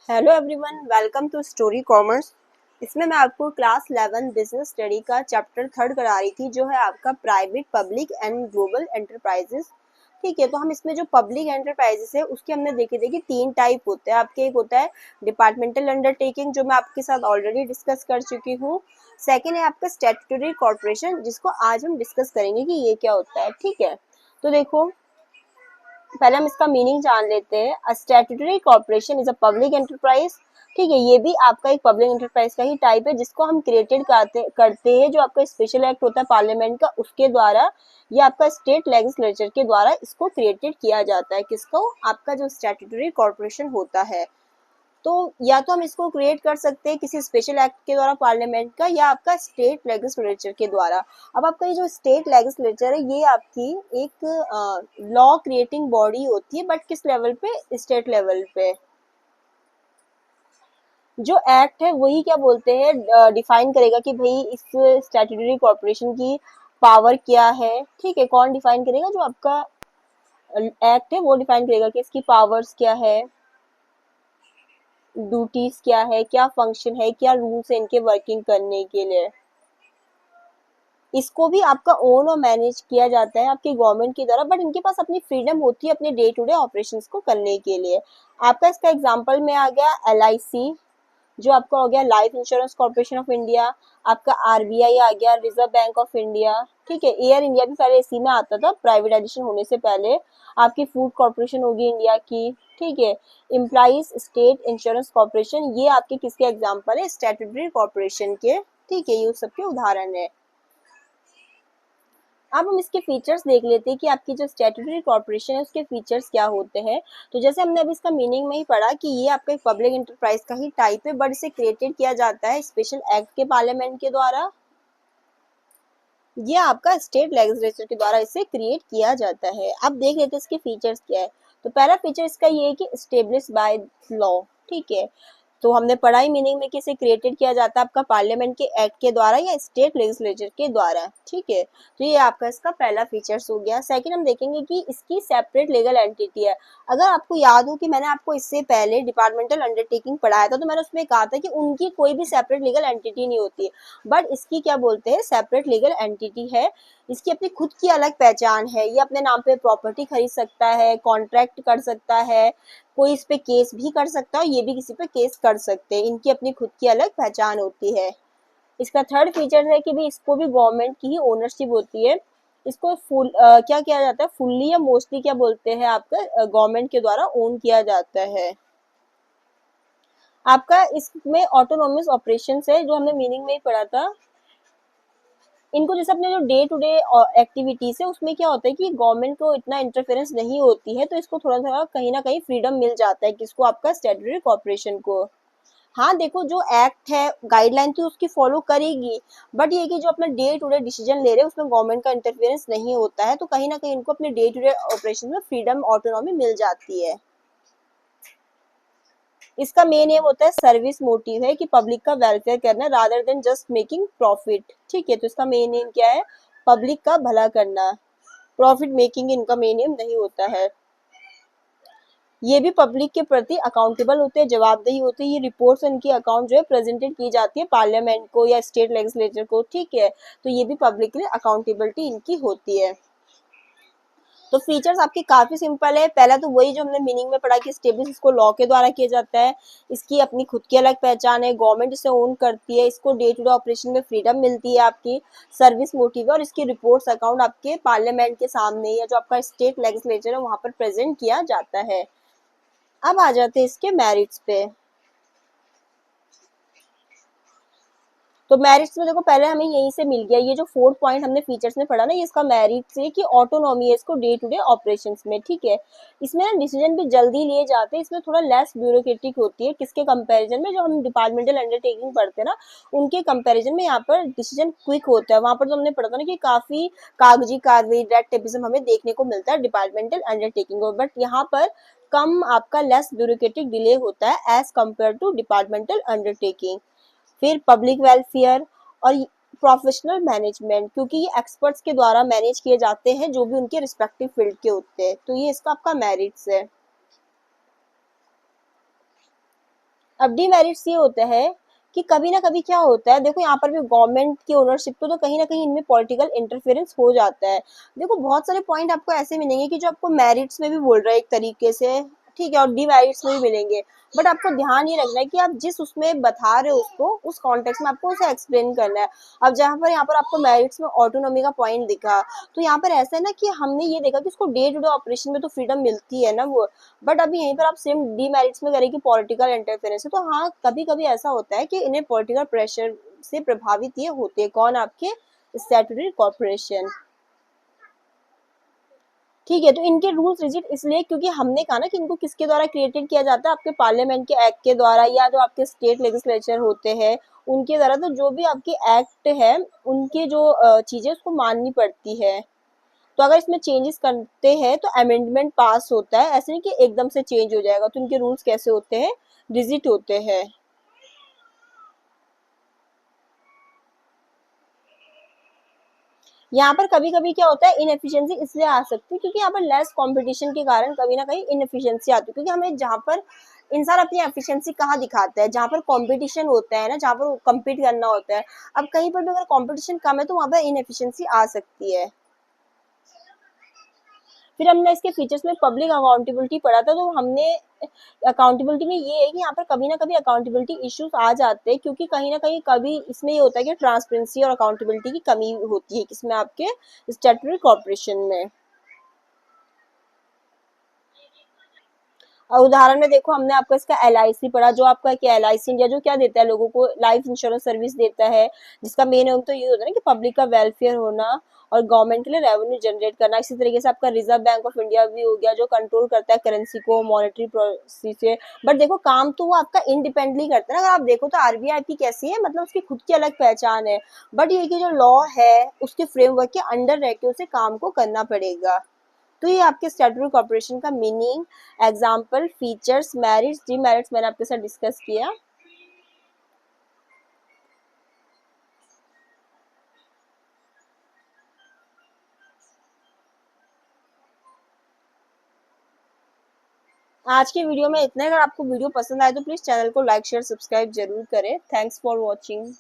Hello everyone, welcome to story commerce. इसमें मैं आपको क्लास 11 बिजनेस स्टडी का चैप्टर 3 करा रही थी, जो है आपका private, public and global enterprises. ठीक है, तो हम इसमें जो पब्लिक एंटरप्राइजेस है उसके हमने देखिए तीन टाइप होते हैं आपके। एक होता है डिपार्टमेंटल अंडरटेकिंग, जो मैं आपके साथ ऑलरेडी डिस्कस कर चुकी हूँ। सेकेंड है आपका स्टैट्यूटरी कॉर्पोरेशन, जिसको आज हम डिस्कस करेंगे कि ये क्या होता है। ठीक है, तो देखो पहले हम इसका मीनिंग जान लेते हैं। A statutory corporation is a public enterprise. ठीक है, ये भी आपका एक पब्लिक एंटरप्राइज का ही टाइप है, जिसको हम क्रिएटेड करते हैं, जो आपका स्पेशल एक्ट होता है पार्लियामेंट का, उसके द्वारा या आपका स्टेट लेजिस्लेचर के द्वारा इसको क्रिएटेड किया जाता है। किसको? आपका जो स्टैट्यूटरी कॉर्पोरेशन होता है। तो या तो हम इसको क्रिएट कर सकते हैं किसी स्पेशल एक्ट के द्वारा पार्लियामेंट का, या आपका स्टेट लेजिस्लेचर के द्वारा। अब आपका ये जो स्टेट लेजिस्लेचर है, ये आपकी एक लॉ क्रिएटिंग बॉडी होती है, बट किस लेवल पे? स्टेट लेवल पे। जो एक्ट है वही क्या बोलते हैं, डिफाइन करेगा कि भाई इस स्टैट्यूटरी कॉर्पोरेशन की पावर क्या है। ठीक है, कौन डिफाइन करेगा? जो आपका एक्ट है वो डिफाइन करेगा कि इसकी पावर्स क्या है, ड्यूटीज क्या है, क्या फंक्शन है, क्या रूल्स है इनके वर्किंग करने के लिए। इसको भी आपका ओन और मैनेज किया जाता है आपकी गवर्नमेंट की द्वारा, बट इनके पास अपनी फ्रीडम होती है अपने डे टू डे ऑपरेशंस को करने के लिए। आपका इसका एग्जांपल में आ गया LIC, जो आपका हो गया life insurance corporation of India. आपका RBI आ गया, रिजर्व बैंक ऑफ इंडिया। ठीक है, एयर इंडिया भी पहले इसी में आता था प्राइवेटाइजेशन होने से पहले। आपकी फूड कॉर्पोरेशन होगी इंडिया की। ठीक है, एम्प्लॉइज स्टेट इंश्योरेंस कॉर्पोरेशन, ये आपके किसके एग्जाम्पल है? स्टैट्यूटरी कॉर्पोरेशन के। ठीक है, ये उस सबके उदाहरण है। अब हम इसके फीचर्स देख लेते हैं कि आपकी जो स्टैट्यूटरी कॉर्पोरेशन है उसके फीचर्स क्या होते हैं। तो जैसे हमने अभी इसका मीनिंग में ही पढ़ा कि ये आपका एक पब्लिक एंटरप्राइज का ही टाइप है, बट इसे क्रिएटेड किया जाता है स्पेशल एक्ट के पार्लियामेंट के द्वारा, ये आपका स्टेट लेजिस्लेचर के द्वारा इसे क्रिएट किया जाता है। अब देख लेते हैं इसके फीचर्स क्या है। तो पहला फीचर इसका ये है कि स्टेब्लिश बाय लॉ। ठीक है, तो हमने पढ़ा ही मीनिंग में कि इसे क्रिएटेड किया जाता है आपका पार्लियामेंट के एक्ट के द्वारा या स्टेट लेजिस्लेचर के द्वारा। ठीक है, तो ये आपका इसका पहला फीचर्स हो गया। सेकंड हम देखेंगे कि इसकी सेपरेट लीगल एंटिटी है। अगर आपको याद हो कि मैंने आपको इससे पहले डिपार्टमेंटल अंडरटेकिंग पढ़ाया था, तो मैंने उसमें कहा था कि उनकी कोई भी सेपरेट लीगल एंटिटी नहीं होती, बट इसकी क्या बोलते हैं? सेपरेट लीगल एंटिटी है। इसकी अपनी खुद की अलग पहचान है। ये अपने नाम पे प्रॉपर्टी खरीद सकता है, कॉन्ट्रैक्ट कर सकता है, कोई इस पे केस भी कर सकता है, ये भी किसी पे केस कर सकते हैं। इनकी अपनी खुद की अलग पहचान होती है। इसका थर्ड फीचर है कि भी इसको भी गवर्नमेंट की ही ओनरशिप होती है। इसको क्या किया जाता है? फुल्ली या मोस्टली क्या बोलते हैं आपका गवर्नमेंट के द्वारा ओन किया जाता है। आपका इसमें ऑटोनोमस ऑपरेशन है, जो हमने मीनिंग में ही पढ़ा था। इनको जैसे अपने जो डे टू डे एक्टिविटीज है उसमें क्या होता है कि गवर्नमेंट को इतना इंटरफेरेंस नहीं होती है, तो इसको थोड़ा सा कहीं ना कहीं फ्रीडम मिल जाता है। किसको? आपका स्टैट्यूटरी कॉर्पोरेशन को। हाँ देखो, जो एक्ट है गाइडलाइन थी उसकी फॉलो करेगी, बट ये कि जो अपना डे टू डे डिसीजन ले रहे हैं उसमें गवर्नमेंट का इंटरफेरेंस नहीं होता है, तो कहीं ना कहीं इनको अपने डे टू डे ऑपरेशन में फ्रीडम, ऑटोनॉमी मिल जाती है। इसका मेन एम होता है, सर्विस मोटिव है कि पब्लिक का वेलफेयर करना rather than just making profit. ठीक है, तो इसका मेन एम क्या है? पब्लिक का भला करना। प्रॉफिट मेकिंग इनका मेन एम नहीं होता है। ये भी पब्लिक के प्रति अकाउंटेबल होते हैं, जवाबदेही होती है। ये रिपोर्ट्स इनकी अकाउंट जो है प्रेजेंटेड की जाती है पार्लियामेंट को या स्टेट लेजिस्लेचर को। ठीक है, तो ये भी पब्लिक के लिए अकाउंटेबिलिटी इनकी होती है। तो फीचर्स आपके काफी सिंपल है। पहला तो वही जो हमने मीनिंग में पढ़ा कि स्टेब्लिश इसको लॉ के द्वारा किया जाता है। इसकी अपनी खुद की अलग पहचान है, गवर्नमेंट इसे ओन करती है, इसको डे टू डे ऑपरेशन में फ्रीडम मिलती है आपकी। सर्विस मोटिव है, और इसकी रिपोर्ट्स अकाउंट आपके पार्लियामेंट के सामने या जो आपका स्टेट लेजिस्लेचर है वहां पर प्रेजेंट किया जाता है। अब आ जाते हैं इसके मेरिट्स पे। तो मेरिट्स में देखो, पहले हमें यहीं से मिल गया, ये जो फोर्थ पॉइंट हमने फीचर्स में पढ़ा ना, ये इसका मेरिट से कि ऑटोनॉमी है इसको डे टू डे ऑपरेशंस में। ठीक है, इसमें ना डिसीजन भी जल्दी लिए जाते हैं, इसमें थोड़ा लेस ब्यूरोक्रेटिक होती है। किसके कंपैरिजन में? जो हम डिपार्टमेंटल अंडरटेकिंग पढ़ते हैं ना, उनके कंपैरिजन में यहाँ पर डिसीजन क्विक होता है। वहां पर तो हमने पढ़ा था ना कि काफी कागजी कार्रवाई, रेड टेपिज्म हमें देखने को मिलता है डिपार्टमेंटल अंडरटेकिंग को, बट यहाँ पर कम आपका लेस ब्यूरोक्रेटिक डिले होता है as compare to departmental undertaking. फिर पब्लिक वेलफेयर और प्रोफेशनल मैनेजमेंट, क्योंकि ये एक्सपर्ट्स के द्वारा मैनेज किए जाते हैं जो भी उनके रिस्पेक्टिव फील्ड के होते हैं। तो ये इसका आपका मेरिट्स है। अब डीमेरिट्स ये होता है कि कभी ना कभी क्या होता है, देखो यहाँ पर भी गवर्नमेंट की ओनरशिप तो कहीं ना कहीं इनमें पॉलिटिकल इंटरफेरेंस हो जाता है। देखो बहुत सारे पॉइंट आपको ऐसे मिलेंगे कि जो आपको मेरिट्स में भी बोल रहा है एक तरीके से, ठीक है, और डीमेरिट्स में भी मिलेंगे, बट आपको ध्यान ये रखना है कि आप जिस उसमें बता रहे हो उसको, उस कॉन्टेक्स्ट में आपको उसे एक्सप्लेन करना है। अब जहाँ पर यहाँ पर आपको मेरिट्स में ऑटोनॉमी का पॉइंट दिखा, तो यहाँ पर ऐसा है ना कि हमने ये देखा कि उसको डे टू डे ऑपरेशन में तो फ्रीडम मिलती है ना वो, बट अभी यहीं पर आप सेम डीमेरिट्स में करें कि पॉलिटिकल इंटरफेरेंस है, तो हाँ कभी कभी ऐसा होता है कि इन्हें पॉलिटिकल प्रेशर से प्रभावित ये होते हैं, कौन, आपके स्टैट्यूटरी कॉर्पोरेशन। ठीक है, तो इनके रूल्स रिजिड इसलिए क्योंकि हमने कहा ना कि इनको किसके द्वारा क्रिएटेड किया जाता है, आपके पार्लियामेंट के एक्ट के द्वारा, या जो आपके स्टेट लेजिस्लेचर होते हैं उनके द्वारा। तो जो भी आपके एक्ट है उनके जो चीजें उसको माननी पड़ती है। तो अगर इसमें चेंजेस करते हैं तो अमेंडमेंट पास होता है, ऐसे नहीं कि एकदम से चेंज हो जाएगा। तो इनके रूल्स कैसे होते हैं, रिजिड होते हैं। यहाँ पर कभी कभी क्या होता है, इनएफिशिएंसी इसलिए आ सकती है क्योंकि यहाँ पर लेस कंपटीशन के कारण कभी ना कहीं इनएफिशिएंसी आती है, क्योंकि हमें जहाँ पर इंसान अपनी एफिशिएंसी कहाँ दिखाता है, जहाँ पर कंपटीशन होता है ना, जहाँ पर कम्पीट करना होता है। अब कहीं पर भी अगर कंपटीशन कम है तो वहाँ पर इनएफिशिएंसी आ सकती है। फिर हमने इसके फीचर्स में पब्लिक अकाउंटेबिलिटी पढ़ा था, तो हमने अकाउंटेबिलिटी में ये है कि यहाँ पर कभी ना कभी अकाउंटेबिलिटी इश्यूज आ जाते हैं, क्योंकि कहीं ना कहीं कभी इसमें ये होता है कि ट्रांसपेरेंसी और अकाउंटेबिलिटी की कमी होती है किसमें, आपके स्टैट्यूटरी कॉर्पोरेशन में। और उदाहरण में देखो हमने आपका इसका LIC पढ़ा, जो आपका क्या LIC इंडिया जो क्या देता है, लोगों को लाइफ इंश्योरेंस सर्विस देता है, जिसका मेन एम तो ये होता है ना कि पब्लिक का वेलफेयर होना और गवर्नमेंट के लिए रेवेन्यू जनरेट करना। इसी तरीके से आपका रिजर्व बैंक ऑफ इंडिया भी हो गया, जो कंट्रोल करता है करेंसी को, मॉनेटरी पॉलिसी से। बट देखो काम तो वो आपका इंडिपेंडेंटली करता है ना। अगर आप देखो तो RBI आपकी कैसी है, मतलब उसकी खुद की अलग पहचान है, बट ये कि जो लॉ है उसके फ्रेमवर्क के अंडर रह के उसे काम को करना पड़ेगा। तो ये आपके स्टैट्यूटरी कॉर्पोरेशन का meaning, example, features, merits, demerits मैंने आपके साथ डिस्कस किया। आज की वीडियो में इतना। अगर आपको वीडियो पसंद आए तो प्लीज चैनल को लाइक शेयर सब्सक्राइब जरूर करें। Thanks for watching.